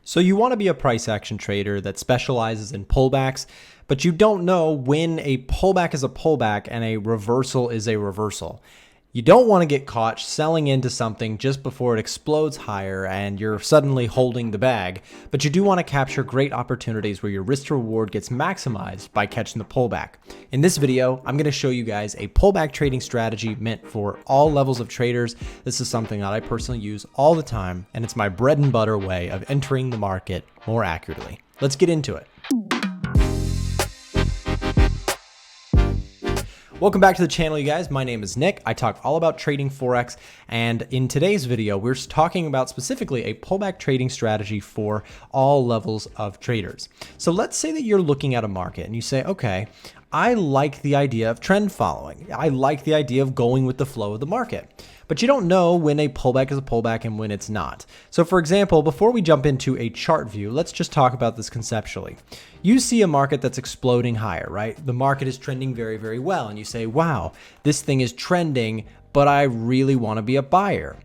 So you want to be a price action trader that specializes in pullbacks, but you don't know when a pullback is a pullback and a reversal is a reversal. You don't want to get caught selling into something just before it explodes higher and you're suddenly holding the bag, but you do want to capture great opportunities where your risk to reward gets maximized by catching the pullback. In this video, I'm going to show you guys a pullback trading strategy meant for all levels of traders. This is something that I personally use all the time, and it's my bread and butter way of entering the market more accurately. Let's get into it. Welcome back to the channel, you guys. My name is Nick. I talk all about trading Forex, and in today's video, we're talking about specifically a pullback trading strategy for all levels of traders. So let's say that you're looking at a market and you say, okay, I like the idea of trend following. I like the idea of going with the flow of the market. But you don't know when a pullback is a pullback and when it's not. So for example, before we jump into a chart view, let's just talk about this conceptually. You see a market that's exploding higher, right? The market is trending very, very well. And you say, wow, this thing is trending, but I really want to be a buyer.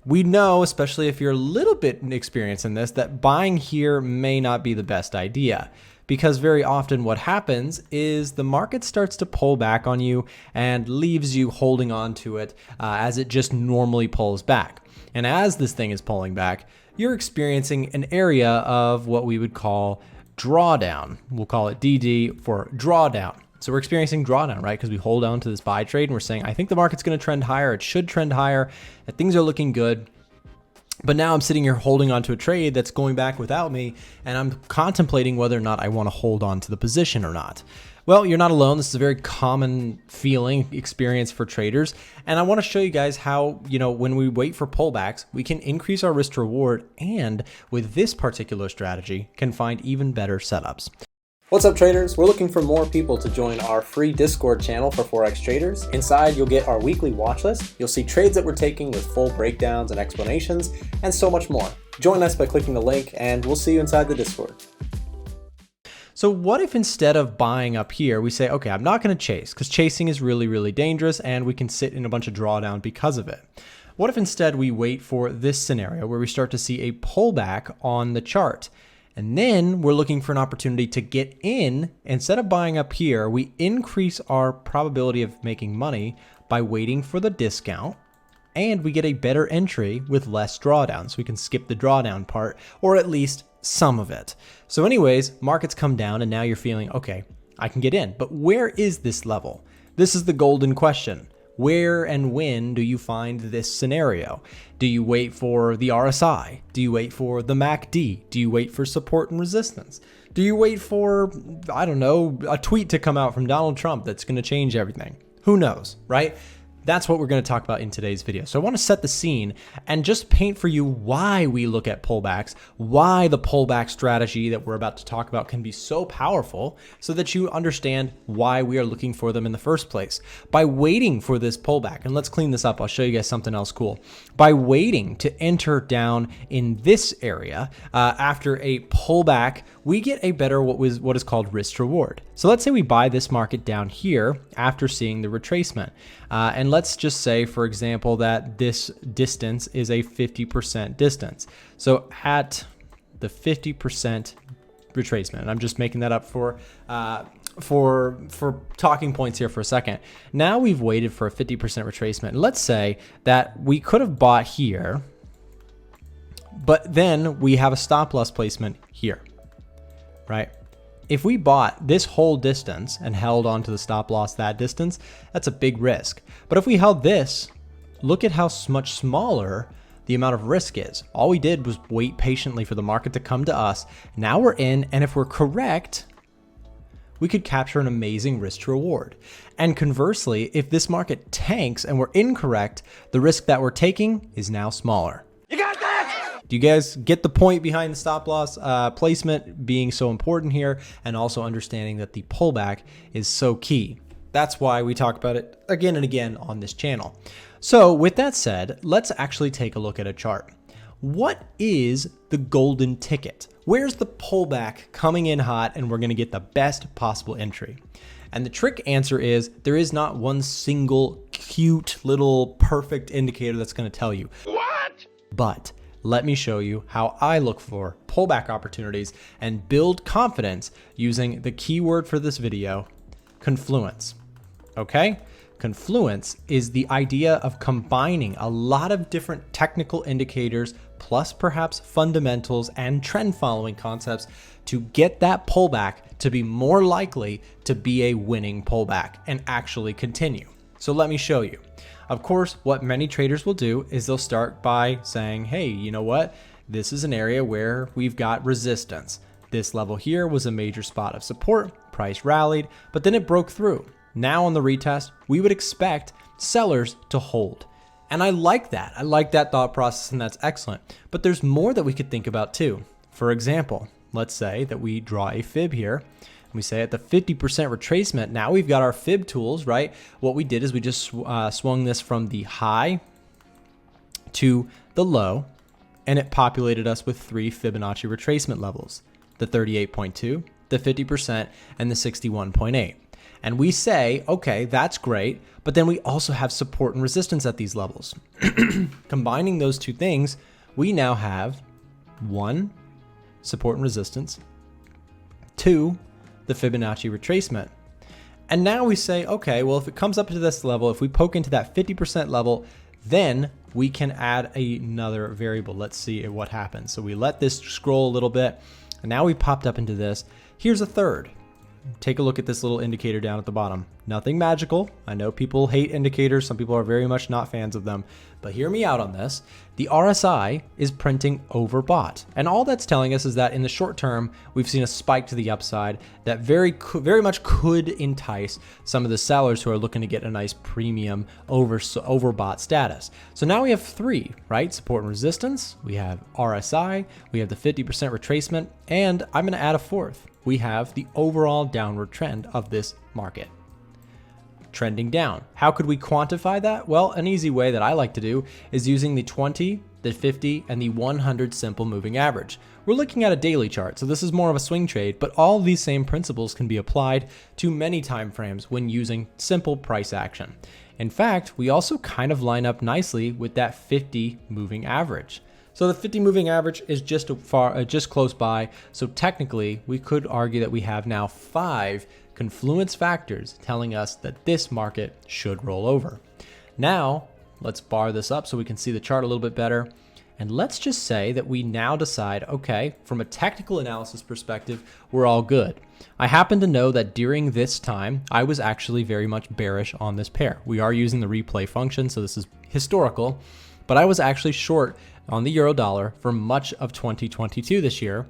We know, especially if you're a little bit experienced in this, that buying here may not be the best idea. Because very often what happens is the market starts to pull back on you and leaves you holding on to it as it just normally pulls back. And as this thing is pulling back, you're experiencing an area of what we would call drawdown. We'll call it DD for drawdown. So we're experiencing drawdown, right? Because we hold on to this buy trade and we're saying, I think the market's going to trend higher. It should trend higher. That things are looking good. But now I'm sitting here holding on to a trade that's going back without me, and I'm contemplating whether or not I want to hold on to the position or not. Well, you're not alone. This is a very common experience for traders. And I want to show you guys how, when we wait for pullbacks, we can increase our risk to reward, and with this particular strategy, can find even better setups. What's up, traders? We're looking for more people to join our free Discord channel for Forex traders. Inside, you'll get our weekly watch list. You'll see trades that we're taking with full breakdowns and explanations, and so much more. Join us by clicking the link, and we'll see you inside the Discord. So what if instead of buying up here, we say, okay, I'm not going to chase, because chasing is really, really dangerous, and we can sit in a bunch of drawdown because of it. What if instead we wait for this scenario where we start to see a pullback on the chart? And then we're looking for an opportunity to get in. Instead of buying up here, we increase our probability of making money by waiting for the discount, and we get a better entry with less drawdown. So we can skip the drawdown part, or at least some of it. So anyways, markets come down and now you're feeling, okay, I can get in. But where is this level? This is the golden question. Where and when do you find this scenario? Do you wait for the RSI? Do you wait for the MACD? Do you wait for support and resistance? Do you wait for, I don't know, a tweet to come out from Donald Trump that's going to change everything? Who knows, right? That's what we're going to talk about in today's video. So I want to set the scene and just paint for you why we look at pullbacks, why the pullback strategy that we're about to talk about can be so powerful, so that you understand why we are looking for them in the first place. By waiting for this pullback, and let's clean this up, I'll show you guys something else cool. By waiting to enter down in this area after a pullback, we get a better what is called risk reward. So let's say we buy this market down here after seeing the retracement. And let's just say, for example, that this distance is a 50% distance. So at the 50% retracement, and I'm just making that up for talking points here for a second. Now we've waited for a 50% retracement. And let's say that we could have bought here, but then we have a stop loss placement here, right? If we bought this whole distance and held on to the stop loss that distance, that's a big risk. But if we held this, look at how much smaller the amount of risk is. All we did was wait patiently for the market to come to us. Now we're in, and if we're correct, we could capture an amazing risk to reward. And conversely, if this market tanks and we're incorrect, the risk that we're taking is now smaller. You got that? Do you guys get the point behind the stop loss placement being so important here, and also understanding that the pullback is so key? That's why we talk about it again and again on this channel. So with that said, let's actually take a look at a chart. What is the golden ticket? Where's the pullback coming in hot and we're going to get the best possible entry? And the trick answer is there is not one single cute little perfect indicator that's going to tell you. What? But let me show you how I look for pullback opportunities and build confidence using the keyword for this video, confluence. Okay? Confluence is the idea of combining a lot of different technical indicators plus perhaps fundamentals and trend following concepts to get that pullback to be more likely to be a winning pullback and actually continue. So let me show you. Of course, what many traders will do is they'll start by saying, hey, you know what? This is an area where we've got resistance. This level here was a major spot of support, price rallied, but then it broke through. Now on the retest, we would expect sellers to hold. And I like that. I like that thought process, and that's excellent. But there's more that we could think about too. For example, let's say that we draw a fib here. And we say at the 50% retracement, now we've got our fib tools, right? What we did is we just swung this from the high to the low, and it populated us with 3 Fibonacci retracement levels, the 38.2, the 50%, and the 61.8. And we say, okay, that's great, but then we also have support and resistance at these levels. Combining those two things, we now have 1, support and resistance, 2, the Fibonacci retracement. And now we say, okay, well, if it comes up to this level, if we poke into that 50% level, then we can add another variable. Let's see what happens. So we let this scroll a little bit, and now we popped up into this. Here's a third. Take a look at this little indicator down at the bottom. Nothing magical. I know people hate indicators. Some people are very much not fans of them, but hear me out on this. The RSI is printing overbought. And all that's telling us is that in the short term, we've seen a spike to the upside that very much could entice some of the sellers who are looking to get a nice premium overbought status. So now we have 3, right? Support and resistance. We have RSI. We have the 50% retracement. And I'm going to add a 4th. We have the overall downward trend of this market. Trending down. How could we quantify that? Well, an easy way that I like to do is using the 20, the 50, and the 100 simple moving average. We're looking at a daily chart, so this is more of a swing trade, but all of these same principles can be applied to many time frames when using simple price action. In fact, we also kind of line up nicely with that 50 moving average. So the 50 moving average is just close by. So technically, we could argue that we have now 5 confluence factors telling us that this market should roll over. Now, let's bar this up so we can see the chart a little bit better. And let's just say that we now decide, okay, from a technical analysis perspective, we're all good. I happen to know that during this time, I was actually very much bearish on this pair. We are using the replay function, so this is historical, but I was actually short on the euro dollar for much of 2022 this year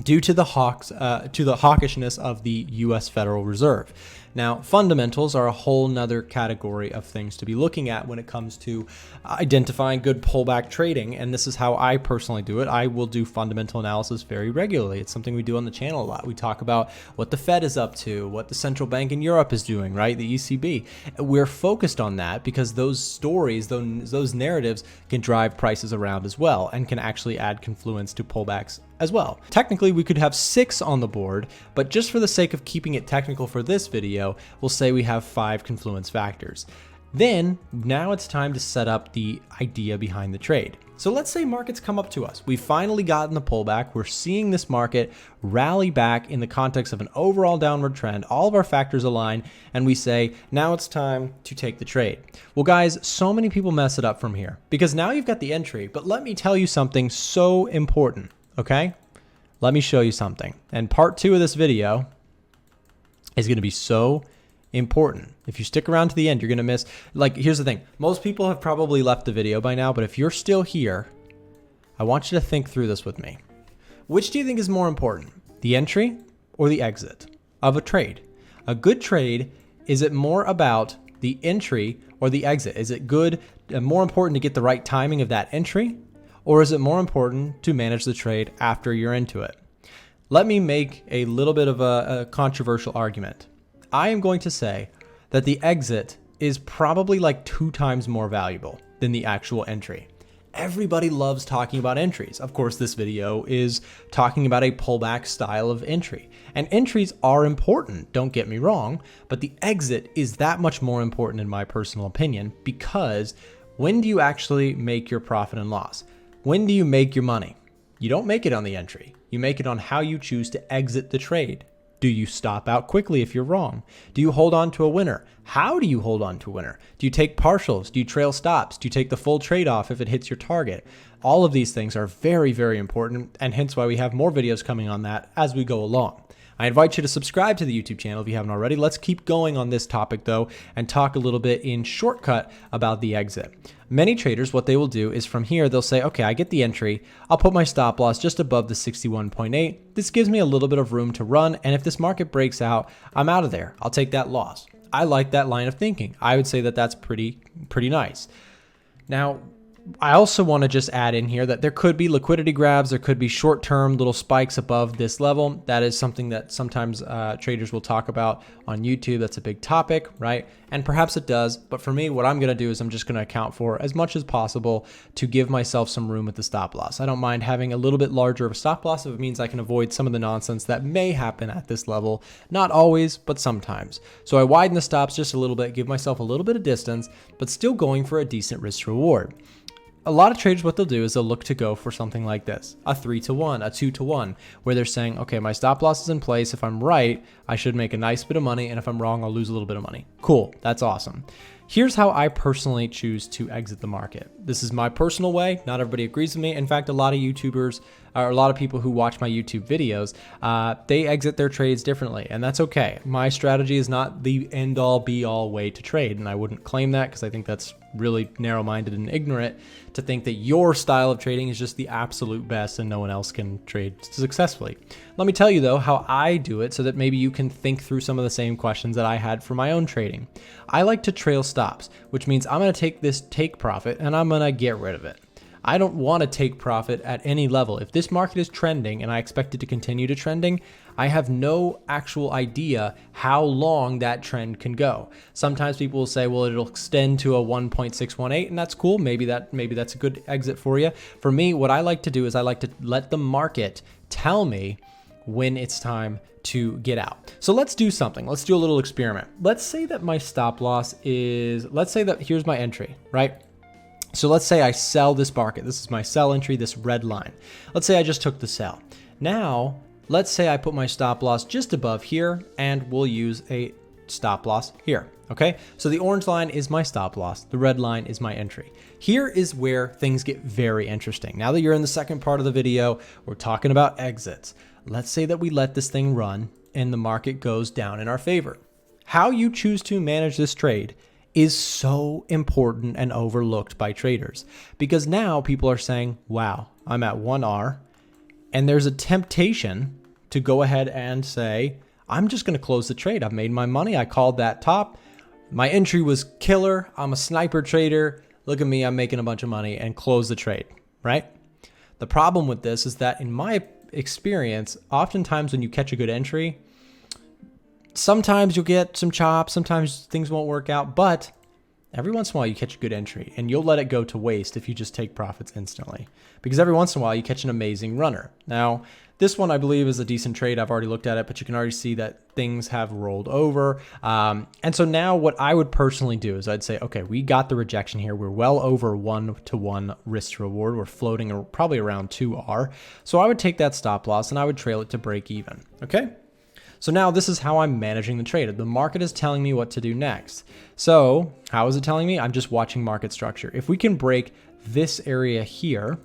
due to the hawkishness of the US Federal Reserve. Now, fundamentals are a whole nother category of things to be looking at when it comes to identifying good pullback trading, and this is how I personally do it. I will do fundamental analysis very regularly. It's something we do on the channel a lot. We talk about what the Fed is up to, what the central bank in Europe is doing, right? The ECB. We're focused on that because those stories, those narratives can drive prices around as well and can actually add confluence to pullbacks as well. Technically, we could have 6 on the board, but just for the sake of keeping it technical for this video, we'll say we have 5 confluence factors. Then, now it's time to set up the idea behind the trade. So let's say markets come up to us. We've finally gotten the pullback. We're seeing this market rally back in the context of an overall downward trend. All of our factors align, and we say, now it's time to take the trade. Well, guys, so many people mess it up from here because now you've got the entry, but let me tell you something so important. Okay, let me show you something. And part 2 of this video is going to be so important. If you stick around to the end, you're going to miss, here's the thing. Most people have probably left the video by now, but if you're still here, I want you to think through this with me. Which do you think is more important, the entry or the exit of a trade? A good trade, is it more about the entry or the exit? Is it good and more important to get the right timing of that entry? Or is it more important to manage the trade after you're into it? Let me make a little bit of a controversial argument. I am going to say that the exit is probably like 2 times more valuable than the actual entry. Everybody loves talking about entries. Of course, this video is talking about a pullback style of entry. And entries are important, don't get me wrong, but the exit is that much more important in my personal opinion because when do you actually make your profit and loss? When do you make your money? You don't make it on the entry. You make it on how you choose to exit the trade. Do you stop out quickly if you're wrong? Do you hold on to a winner? How do you hold on to a winner? Do you take partials? Do you trail stops? Do you take the full trade off if it hits your target? All of these things are very, very important, and hence why we have more videos coming on that as we go along. I invite you to subscribe to the YouTube channel if you haven't already. Let's keep going on this topic though and talk a little bit in shortcut about the exit. Many traders, what they will do is from here, they'll say, okay, I get the entry. I'll put my stop loss just above the 61.8. This gives me a little bit of room to run. And if this market breaks out, I'm out of there. I'll take that loss. I like that line of thinking. I would say that that's pretty nice. Now, I also want to just add in here that there could be liquidity grabs. There could be short-term little spikes above this level. That is something that sometimes traders will talk about on YouTube. That's a big topic, right? And perhaps it does. But for me, what I'm going to do is I'm just going to account for as much as possible to give myself some room with the stop loss. I don't mind having a little bit larger of a stop loss if it means I can avoid some of the nonsense that may happen at this level. Not always, but sometimes. So I widen the stops just a little bit, give myself a little bit of distance, but still going for a decent risk to reward. A lot of traders, what they'll do is they'll look to go for something like this, a 3-to-1, a 2-to-1, where they're saying, okay, my stop loss is in place. If I'm right, I should make a nice bit of money. And if I'm wrong, I'll lose a little bit of money. Cool. That's awesome. Here's how I personally choose to exit the market. This is my personal way. Not everybody agrees with me. In fact, a lot of YouTubers or a lot of people who watch my YouTube videos, they exit their trades differently, and that's okay. My strategy is not the end-all be-all way to trade, and I wouldn't claim that because I think that's really narrow-minded and ignorant to think that your style of trading is just the absolute best and no one else can trade successfully. Let me tell you though how I do it so that maybe you can think through some of the same questions that I had for my own trading. I like to trail stops, which means I'm going to take this take profit and I'm going to get rid of it. I don't want to take profit at any level. If this market is trending and I expect it to continue to trending, I have no actual idea how long that trend can go. Sometimes people will say, well, it'll extend to a 1.618, and that's cool. Maybe that's a good exit for you. For me, what I like to do is I like to let the market tell me when it's time to get out. So let's do something. Let's do a little experiment. Let's say that my stop loss is, let's say that here's my entry, right? So let's say I sell this market. This is my sell entry, this red line. Let's say I just took the sell. Now, let's say I put my stop loss just above here and we'll use a stop loss here. Okay, so the orange line is my stop loss. The red line is my entry. Here is where things get very interesting. Now that you're in the second part of the video, we're talking about exits. Let's say that we let this thing run and the market goes down in our favor. How you choose to manage this trade is so important and overlooked by traders, because now people are saying, wow, I'm at 1R, and there's a temptation to go ahead and say, I'm just going to close the trade. I've made my money. I called that top. My entry was killer. I'm a sniper trader. Look at me. I'm making a bunch of money, and close the trade, right? The problem with this is that in my experience, oftentimes when you catch a good entry, sometimes you'll get some chops, sometimes things won't work out, but every once in a while you catch a good entry and you'll let it go to waste if you just take profits instantly, because every once in a while you catch an amazing runner. Now, this one I believe is a decent trade. I've already looked at it, but you can already see that things have rolled over. And so now what I would personally do is I'd say, okay, we got the rejection here. We're well over 1-to-1 risk to reward. We're floating probably around 2R. So I would take that stop loss and I would trail it to break even. Okay. So now this is how I'm managing the trade. The market is telling me what to do next. So how is it telling me? I'm just watching market structure. If we can break this area here,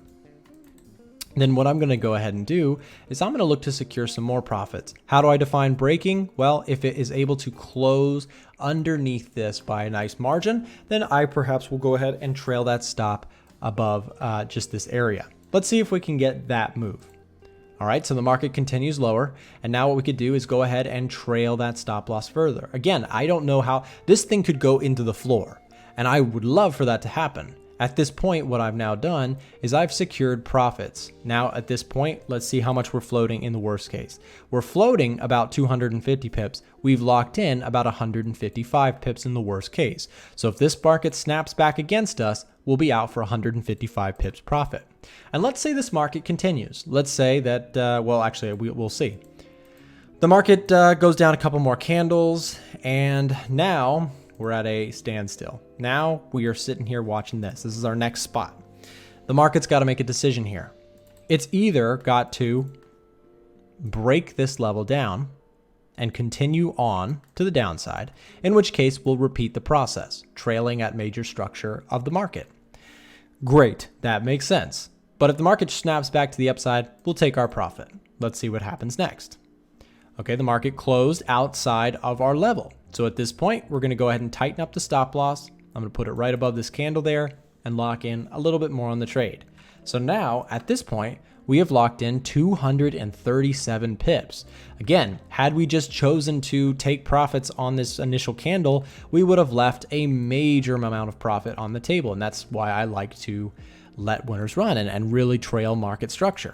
then what I'm going to go ahead and do is I'm going to look to secure some more profits. How do I define breaking? Well, if it is able to close underneath this by a nice margin, then I perhaps will go ahead and trail that stop above just this area. Let's see if we can get that move. All right, so the market continues lower, and now what we could do is go ahead and trail that stop loss further. Again, I don't know how this thing could go into the floor, and I would love for that to happen. At this point, what I've now done is I've secured profits. Now at this point, let's see how much we're floating in the worst case. We're floating about 250 pips. We've locked in about 155 pips in the worst case. So if this market snaps back against us, we'll be out for 155 pips profit. And let's say this market continues. Let's say that, well, actually, we'll see. The market goes down a couple more candles, and now we're at a standstill. Now we are sitting here watching this. This is our next spot. The market's got to make a decision here. It's either got to break this level down and continue on to the downside, in which case we'll repeat the process, trailing at major structure of the market. Great, that makes sense. But if the market snaps back to the upside, we'll take our profit. Let's see what happens next. Okay, the market closed outside of our level. So at this point, we're going to go ahead and tighten up the stop loss. I'm going to put it right above this candle there and lock in a little bit more on the trade. So now at this point, we have locked in 237 pips. Again, had we just chosen to take profits on this initial candle, we would have left a major amount of profit on the table. And that's why I like to let winners run and really trail market structure.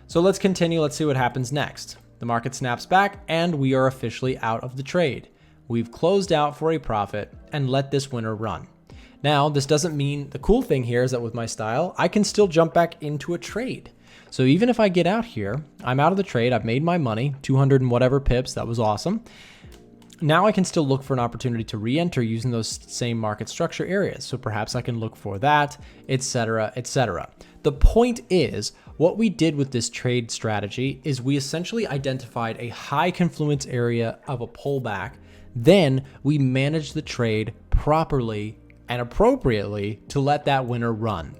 So let's continue. Let's see what happens next. The market snaps back and we are officially out of the trade. We've closed out for a profit and let this winner run. Now, this doesn't mean, the cool thing here is that with my style, I can still jump back into a trade. So even if I get out here, I'm out of the trade, I've made my money, 200 and whatever pips, that was awesome. Now I can still look for an opportunity to re-enter using those same market structure areas. So perhaps I can look for that, etc., etc. The point is, what we did with this trade strategy is we essentially identified a high confluence area of a pullback. Then we managed the trade properly and appropriately to let that winner run.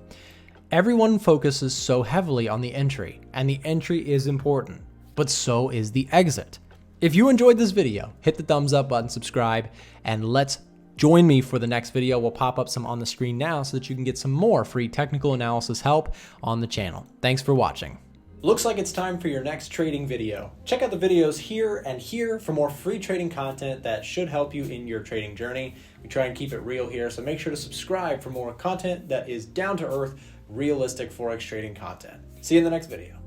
Everyone focuses so heavily on the entry, and the entry is important, but so is the exit. If you enjoyed this video, hit the thumbs up button, subscribe, and let's join me for the next video. We'll pop up some on the screen now so that you can get some more free technical analysis help on the channel. Thanks for watching. Looks like it's time for your next trading video. Check out the videos here and here for more free trading content that should help you in your trading journey. We try and keep it real here, so make sure to subscribe for more content that is down to earth, realistic Forex trading content. See you in the next video.